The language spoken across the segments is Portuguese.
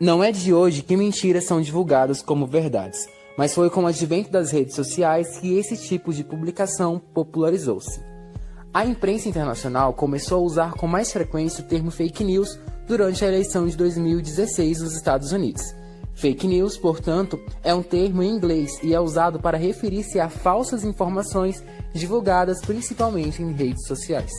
Não é de hoje que mentiras são divulgadas como verdades, mas foi com o advento das redes sociais que esse tipo de publicação popularizou-se. A imprensa internacional começou a usar com mais frequência o termo fake news durante a eleição de 2016 nos Estados Unidos. Fake news, portanto, é um termo em inglês e é usado para referir-se a falsas informações divulgadas principalmente em redes sociais.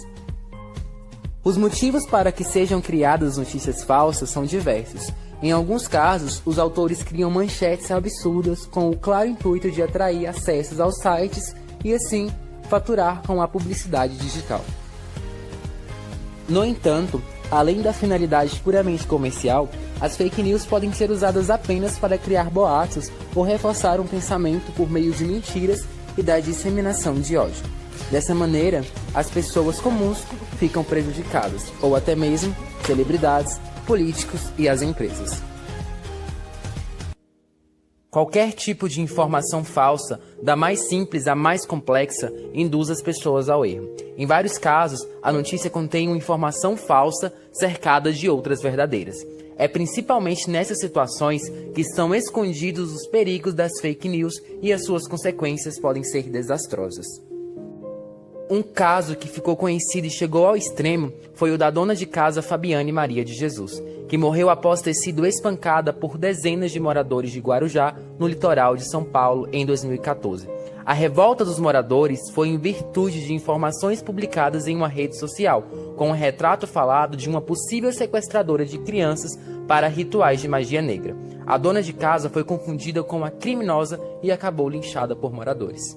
Os motivos para que sejam criadas notícias falsas são diversos. Em alguns casos, os autores criam manchetes absurdas com o claro intuito de atrair acessos aos sites e, assim, faturar com a publicidade digital. No entanto, além da finalidade puramente comercial, as fake news podem ser usadas apenas para criar boatos ou reforçar um pensamento por meio de mentiras e da disseminação de ódio. Dessa maneira, as pessoas comuns ficam prejudicadas, ou até mesmo celebridades, políticos e as empresas. Qualquer tipo de informação falsa, da mais simples à mais complexa, induz as pessoas ao erro. Em vários casos, a notícia contém uma informação falsa cercada de outras verdadeiras. É principalmente nessas situações que estão escondidos os perigos das fake news e as suas consequências podem ser desastrosas. Um caso que ficou conhecido e chegou ao extremo foi o da dona de casa Fabiane Maria de Jesus, que morreu após ter sido espancada por dezenas de moradores de Guarujá, no litoral de São Paulo, em 2014. A revolta dos moradores foi em virtude de informações publicadas em uma rede social, com um retrato falado de uma possível sequestradora de crianças para rituais de magia negra. A dona de casa foi confundida com uma criminosa e acabou linchada por moradores.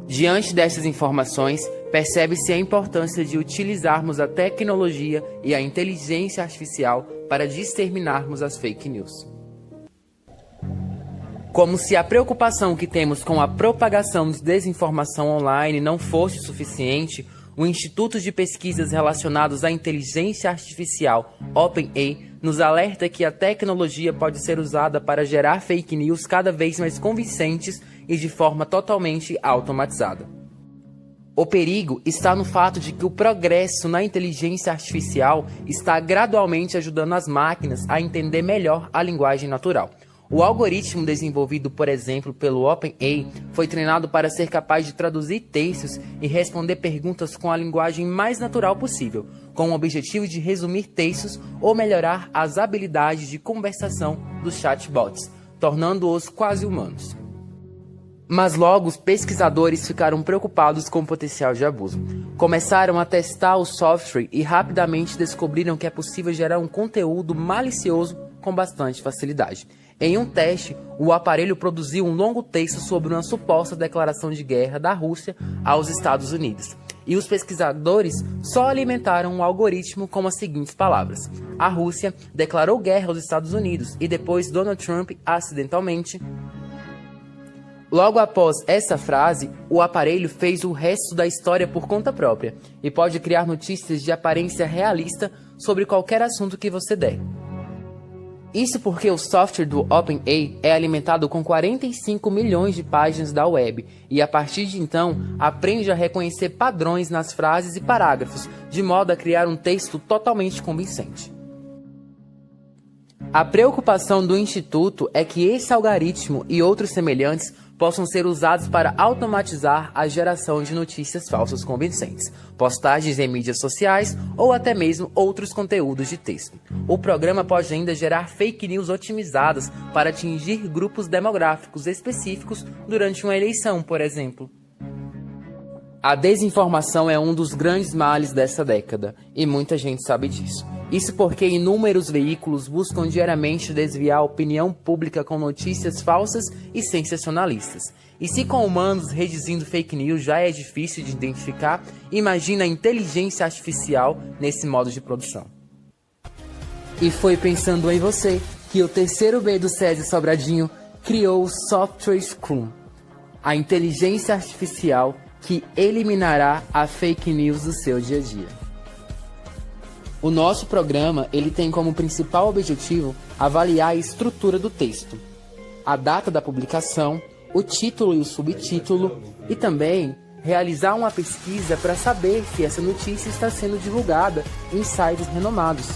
Diante dessas informações, percebe-se a importância de utilizarmos a tecnologia e a inteligência artificial para exterminarmos as fake news. Como se a preocupação que temos com a propagação de desinformação online não fosse suficiente, o Instituto de Pesquisas Relacionadas à Inteligência Artificial, OpenAI, nos alerta que a tecnologia pode ser usada para gerar fake news cada vez mais convincentes e de forma totalmente automatizada. O perigo está no fato de que o progresso na inteligência artificial está gradualmente ajudando as máquinas a entender melhor a linguagem natural. O algoritmo desenvolvido, por exemplo, pelo OpenAI foi treinado para ser capaz de traduzir textos e responder perguntas com a linguagem mais natural possível, com o objetivo de resumir textos ou melhorar as habilidades de conversação dos chatbots, tornando-os quase humanos. Mas logo os pesquisadores ficaram preocupados com o potencial de abuso. Começaram a testar o software e rapidamente descobriram que é possível gerar um conteúdo malicioso com bastante facilidade. Em um teste, o aparelho produziu um longo texto sobre uma suposta declaração de guerra da Rússia aos Estados Unidos. E os pesquisadores só alimentaram o algoritmo com as seguintes palavras: a Rússia declarou guerra aos Estados Unidos e depois Donald Trump acidentalmente. Logo após essa frase, o aparelho fez o resto da história por conta própria e pode criar notícias de aparência realista sobre qualquer assunto que você der. Isso porque o software do OpenAI é alimentado com 45 milhões de páginas da web e, a partir de então, aprende a reconhecer padrões nas frases e parágrafos, de modo a criar um texto totalmente convincente. A preocupação do Instituto é que esse algoritmo e outros semelhantes possam ser usados para automatizar a geração de notícias falsas convincentes, postagens em mídias sociais ou até mesmo outros conteúdos de texto. O programa pode ainda gerar fake news otimizadas para atingir grupos demográficos específicos durante uma eleição, por exemplo. A desinformação é um dos grandes males dessa década, e muita gente sabe disso. Isso porque inúmeros veículos buscam diariamente desviar a opinião pública com notícias falsas e sensacionalistas. E se com humanos redizindo fake news já é difícil de identificar, imagina a inteligência artificial nesse modo de produção. E foi pensando em você que o terceiro B do SESI Sobradinho criou o Software Scrum, a inteligência artificial que eliminará a fake news do seu dia a dia. O nosso programa ele tem como principal objetivo avaliar a estrutura do texto, a data da publicação, o título e o subtítulo e também realizar uma pesquisa para saber se essa notícia está sendo divulgada em sites renomados.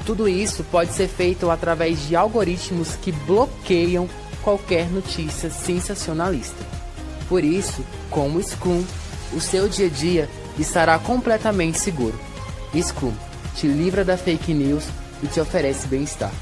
Tudo isso pode ser feito através de algoritmos que bloqueiam qualquer notícia sensacionalista. Por isso, com o Scrum, o seu dia a dia estará completamente seguro. Scrum te livra da fake news e te oferece bem-estar.